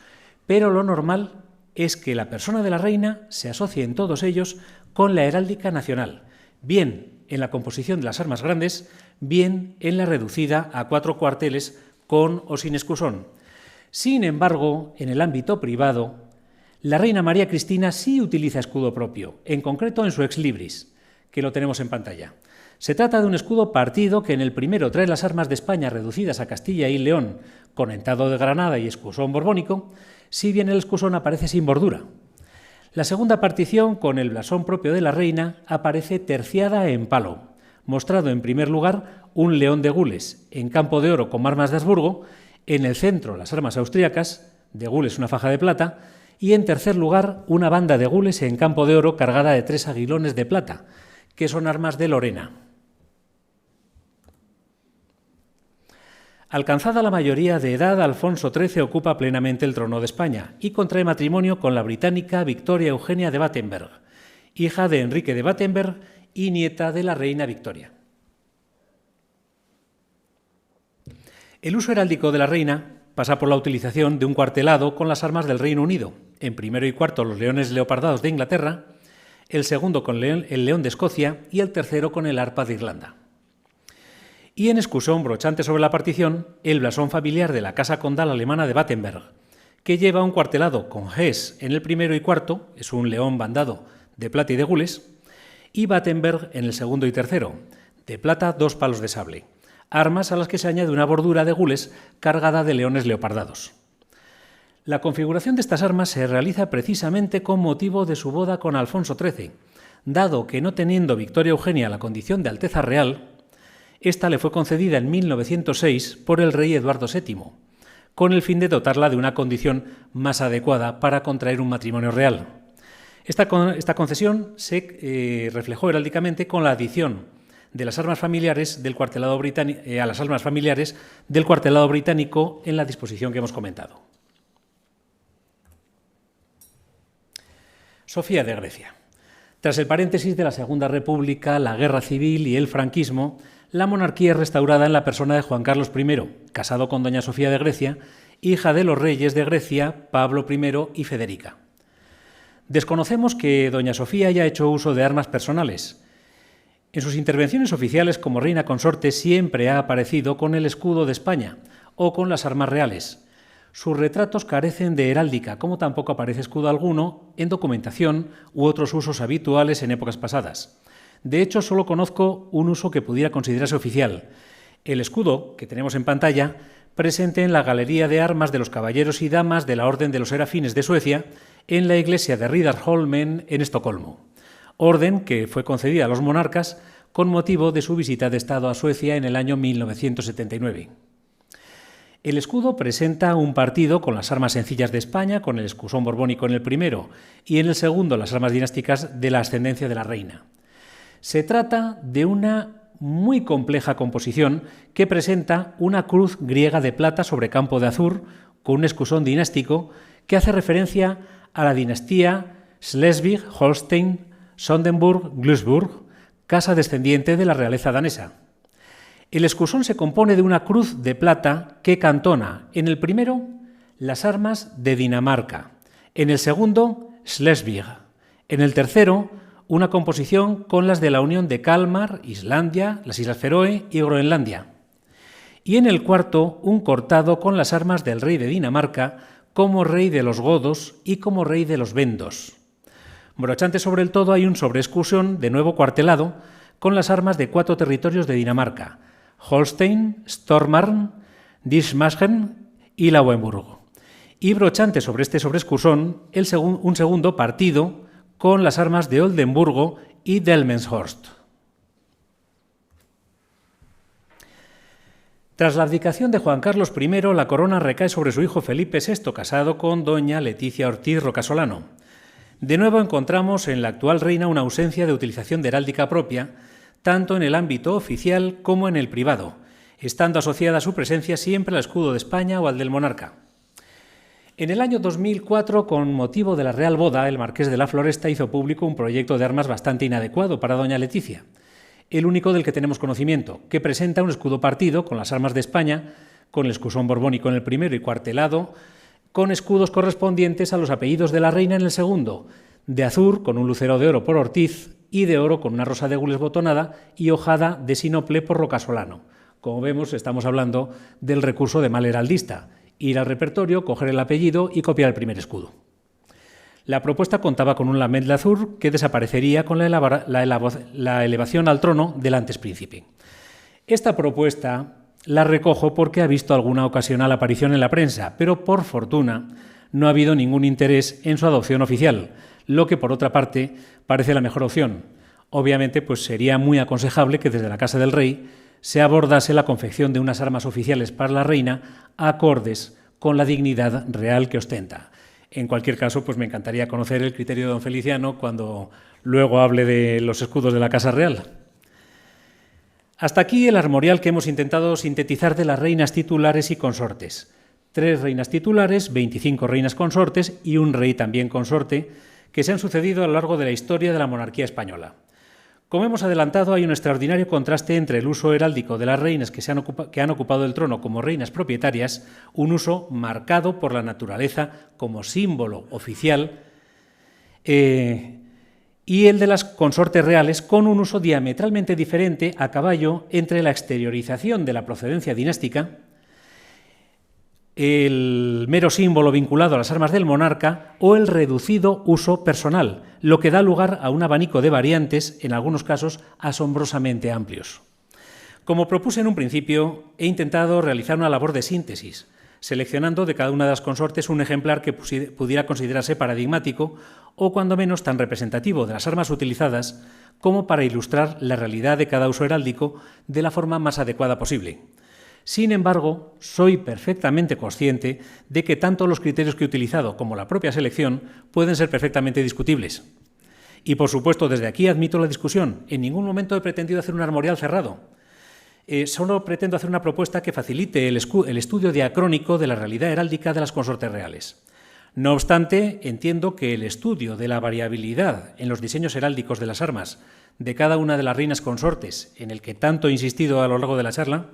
Pero lo normal es que la persona de la reina se asocie en todos ellos con la heráldica nacional, bien en la composición de las armas grandes, bien en la reducida a 4 cuarteles con o sin escusón. Sin embargo, en el ámbito privado, la reina María Cristina sí utiliza escudo propio, en concreto en su ex libris, que lo tenemos en pantalla. Se trata de un escudo partido que en el primero trae las armas de España reducidas a Castilla y León, con entado de granada y escusón borbónico, si bien el escusón aparece sin bordura. La segunda partición, con el blasón propio de la reina, aparece terciada en palo, mostrado en primer lugar un león de gules en campo de oro con armas de Habsburgo, en el centro las armas austríacas, de gules una faja de plata, y en tercer lugar una banda de gules en campo de oro cargada de 3 aguilones de plata, que son armas de Lorena. Alcanzada la mayoría de edad, Alfonso XIII ocupa plenamente el trono de España y contrae matrimonio con la británica Victoria Eugenia de Battenberg, hija de Enrique de Battenberg y nieta de la reina Victoria. El uso heráldico de la reina pasa por la utilización de un cuartelado con las armas del Reino Unido, en primero y cuarto los leones leopardados de Inglaterra, el segundo con el león de Escocia y el tercero con el arpa de Irlanda. Y en escusón brochante sobre la partición, el blasón familiar de la Casa Condal alemana de Battenberg, que lleva un cuartelado con Hesse en el primero y cuarto, es un león bandado de plata y de gules, y Battenberg en el segundo y tercero, de plata 2 palos de sable, armas a las que se añade una bordura de gules cargada de leones leopardados. La configuración de estas armas se realiza precisamente con motivo de su boda con Alfonso XIII, dado que no teniendo Victoria Eugenia la condición de Alteza Real, esta le fue concedida en 1906 por el rey Eduardo VII, con el fin de dotarla de una condición más adecuada para contraer un matrimonio real. Esta concesión se reflejó heráldicamente con la adición de las armas familiares del cuartelado británico a las armas familiares del cuartelado británico en la disposición que hemos comentado. Sofía de Grecia. Tras el paréntesis de la Segunda República, la Guerra Civil y el franquismo, la monarquía es restaurada en la persona de Juan Carlos I, casado con doña Sofía de Grecia, hija de los reyes de Grecia, Pablo I y Federica. Desconocemos que doña Sofía haya hecho uso de armas personales. En sus intervenciones oficiales como reina consorte siempre ha aparecido con el escudo de España o con las armas reales. Sus retratos carecen de heráldica, como tampoco aparece escudo alguno en documentación u otros usos habituales en épocas pasadas. De hecho, solo conozco un uso que pudiera considerarse oficial: el escudo que tenemos en pantalla, presente en la Galería de Armas de los Caballeros y Damas de la Orden de los Serafines de Suecia, en la iglesia de Riddarholmen, en Estocolmo. Orden que fue concedida a los monarcas con motivo de su visita de Estado a Suecia en el año 1979. El escudo presenta un partido con las armas sencillas de España, con el escusón borbónico en el primero y en el segundo las armas dinásticas de la ascendencia de la reina. Se trata de una muy compleja composición que presenta una cruz griega de plata sobre campo de azur con un escusón dinástico que hace referencia a la dinastía Schleswig, Holstein, Sonderburg, Glücksburg, casa descendiente de la realeza danesa. El escusón se compone de una cruz de plata que cantona en el primero las armas de Dinamarca, en el segundo Schleswig, en el tercero una composición con las de la Unión de Kalmar, Islandia, las Islas Feroe y Groenlandia, y en el cuarto un cortado con las armas del rey de Dinamarca como rey de los godos y como rey de los vendos. Brochante sobre el todo hay un sobreescusón de nuevo cuartelado con las armas de 4 territorios de Dinamarca: Holstein, Stormarn, Dithmarschen y Lauenburg. Y brochante sobre este sobreescusón un segundo partido con las armas de Oldenburgo y Delmenshorst. Tras la abdicación de Juan Carlos I, la corona recae sobre su hijo Felipe VI, casado con doña Leticia Ortiz Rocasolano. De nuevo encontramos en la actual reina una ausencia de utilización de heráldica propia, tanto en el ámbito oficial como en el privado, estando asociada a su presencia siempre al escudo de España o al del monarca. En el año 2004, con motivo de la Real Boda, el marqués de la Floresta hizo público un proyecto de armas bastante inadecuado para doña Leticia, el único del que tenemos conocimiento, que presenta un escudo partido con las armas de España, con el escusón borbónico en el primero y cuartelado, con escudos correspondientes a los apellidos de la reina en el segundo, de azur con un lucero de oro por Ortiz y de oro con una rosa de gules botonada y hojada de sinople por Rocasolano. Como vemos, estamos hablando del recurso de mal heraldista: ir al repertorio, coger el apellido y copiar el primer escudo. La propuesta contaba con un lamet de azur que desaparecería con la elevación al trono del antes príncipe. Esta propuesta la recojo porque ha visto alguna ocasional aparición en la prensa, pero por fortuna no ha habido ningún interés en su adopción oficial, lo que por otra parte parece la mejor opción. Obviamente, pues sería muy aconsejable que desde la Casa del Rey se abordase la confección de unas armas oficiales para la reina acordes con la dignidad real que ostenta. En cualquier caso, pues me encantaría conocer el criterio de don Feliciano cuando luego hable de los escudos de la Casa Real. Hasta aquí el armorial que hemos intentado sintetizar de las reinas titulares y consortes. 3 reinas titulares, 25 reinas consortes y un rey también consorte que se han sucedido a lo largo de la historia de la monarquía española. Como hemos adelantado, hay un extraordinario contraste entre el uso heráldico de las reinas que han ocupado el trono como reinas propietarias, un uso marcado por la naturaleza como símbolo oficial, y el de las consortes reales, con un uso diametralmente diferente a caballo entre la exteriorización de la procedencia dinástica, el mero símbolo vinculado a las armas del monarca o el reducido uso personal, lo que da lugar a un abanico de variantes, en algunos casos asombrosamente amplios. Como propuse en un principio, he intentado realizar una labor de síntesis, seleccionando de cada una de las consortes un ejemplar que pudiera considerarse paradigmático o cuando menos tan representativo de las armas utilizadas como para ilustrar la realidad de cada uso heráldico de la forma más adecuada posible. Sin embargo, soy perfectamente consciente de que tanto los criterios que he utilizado como la propia selección pueden ser perfectamente discutibles. Y, por supuesto, desde aquí admito la discusión. En ningún momento he pretendido hacer un armorial cerrado. Solo pretendo hacer una propuesta que facilite el estudio diacrónico de la realidad heráldica de las consortes reales. No obstante, entiendo que el estudio de la variabilidad en los diseños heráldicos de las armas de cada una de las reinas consortes, en el que tanto he insistido a lo largo de la charla,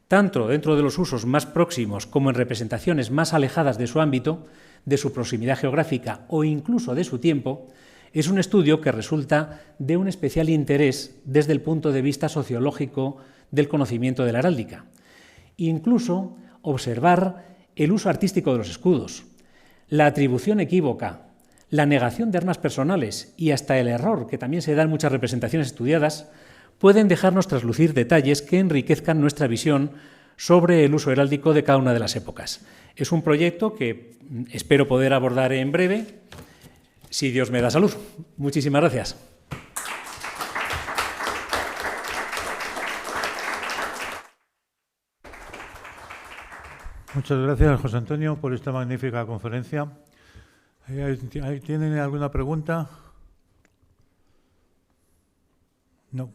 tanto dentro de los usos más próximos como en representaciones más alejadas de su ámbito, de su proximidad geográfica o incluso de su tiempo, es un estudio que resulta de un especial interés desde el punto de vista sociológico del conocimiento de la heráldica. Incluso observar el uso artístico de los escudos, la atribución equívoca, la negación de armas personales y hasta el error que también se da en muchas representaciones estudiadas pueden dejarnos traslucir detalles que enriquezcan nuestra visión sobre el uso heráldico de cada una de las épocas. Es un proyecto que espero poder abordar en breve, si Dios me da salud. Muchísimas gracias. Muchas gracias, José Antonio, por esta magnífica conferencia. ¿Tienen alguna pregunta? No.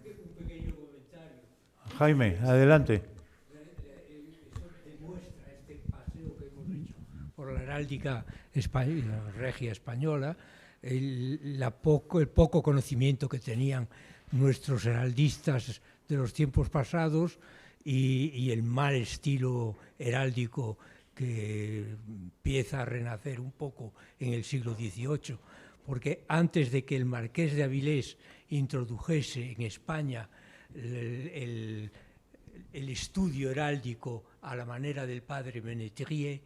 Jaime, adelante. Eso demuestra este paseo que hemos hecho por la heráldica regia española, el poco conocimiento que tenían nuestros heraldistas de los tiempos pasados y el mal estilo heráldico que empieza a renacer un poco en el siglo XVIII, porque antes de que el marqués de Avilés introdujese en España el estudio heráldico a la manera del padre Menetrier,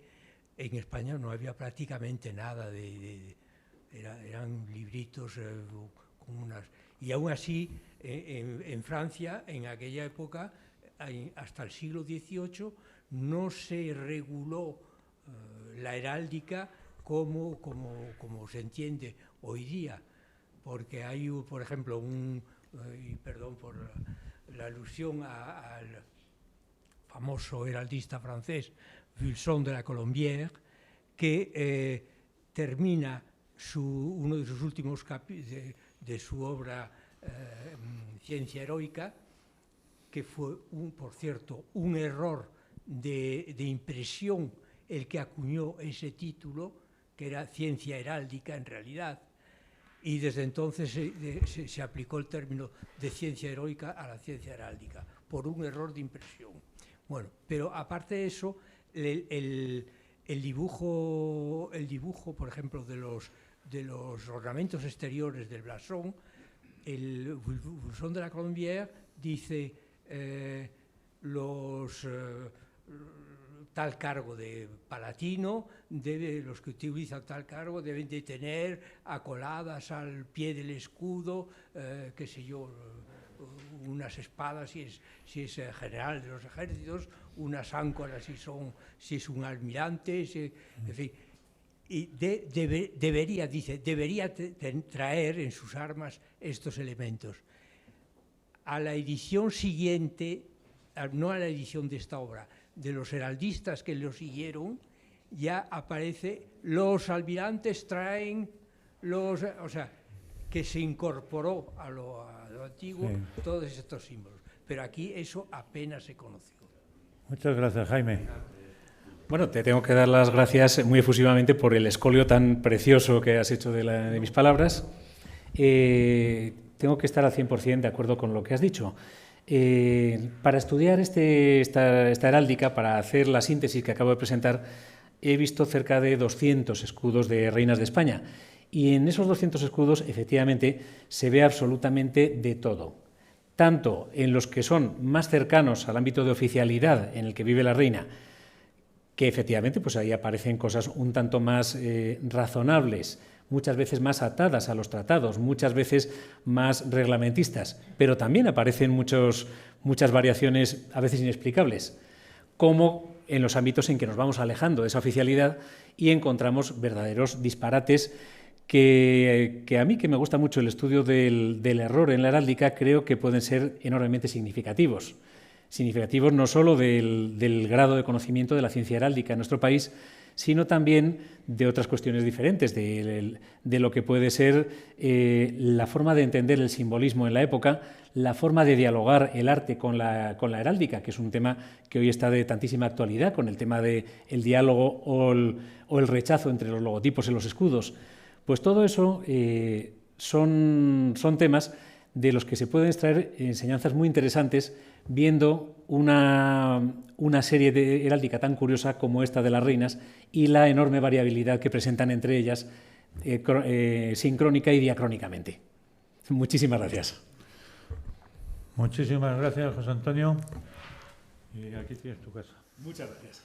en España no había prácticamente nada, eran libritos con unas... Y aún así, en Francia, en aquella época, hasta el siglo XVIII, no se reguló la heráldica como se entiende hoy día, porque hay, por ejemplo, y perdón por la alusión al famoso heraldista francés Vulson de la Colombière, que termina uno de sus últimos capítulos de su obra Ciencia Heroica, que fue, por cierto, un error de impresión el que acuñó ese título, que era Ciencia Heráldica en realidad, y desde entonces se aplicó el término de ciencia heroica a la ciencia heráldica, por un error de impresión. Bueno, pero aparte de eso, el dibujo, por ejemplo, de los ornamentos exteriores del blasón, el Vulson de la Colombière dice tal cargo de palatino, los que utilizan tal cargo deben de tener acoladas al pie del escudo, qué sé yo, unas espadas si es general de los ejércitos, unas áncoras si es un almirante, en fin. y debería traer en sus armas estos elementos. A la edición siguiente, no a la edición de esta obra, de los heraldistas que lo siguieron, ya aparece los almirantes traen los... O sea, que se incorporó a lo antiguo todos estos símbolos. Pero aquí eso apenas se conoció. Muchas gracias, Jaime. Bueno, te tengo que dar las gracias muy efusivamente por el escolio tan precioso que has hecho de mis palabras. Tengo que estar al 100% de acuerdo con lo que has dicho. Para estudiar esta heráldica, para hacer la síntesis que acabo de presentar, he visto cerca de 200 escudos de reinas de España. Y en esos 200 escudos, efectivamente, se ve absolutamente de todo. Tanto en los que son más cercanos al ámbito de oficialidad en el que vive la reina, que efectivamente pues ahí aparecen cosas un tanto más razonables, muchas veces más atadas a los tratados, muchas veces más reglamentistas, pero también aparecen muchas variaciones a veces inexplicables, como en los ámbitos en que nos vamos alejando de esa oficialidad y encontramos verdaderos disparates que a mí, que me gusta mucho el estudio del error en la heráldica, creo que pueden ser enormemente significativos. Significativos no solo del grado de conocimiento de la ciencia heráldica en nuestro país, sino también de otras cuestiones diferentes, de lo que puede ser la forma de entender el simbolismo en la época, la forma de dialogar el arte con la heráldica, que es un tema que hoy está de tantísima actualidad, con el tema del diálogo o el rechazo entre los logotipos y los escudos. Pues todo eso son temas de los que se pueden extraer enseñanzas muy interesantes viendo una serie de heráldica tan curiosa como esta de las reinas y la enorme variabilidad que presentan entre ellas sincrónica y diacrónicamente. Muchísimas gracias. Muchísimas gracias, José Antonio. Y aquí tienes tu casa. Muchas gracias.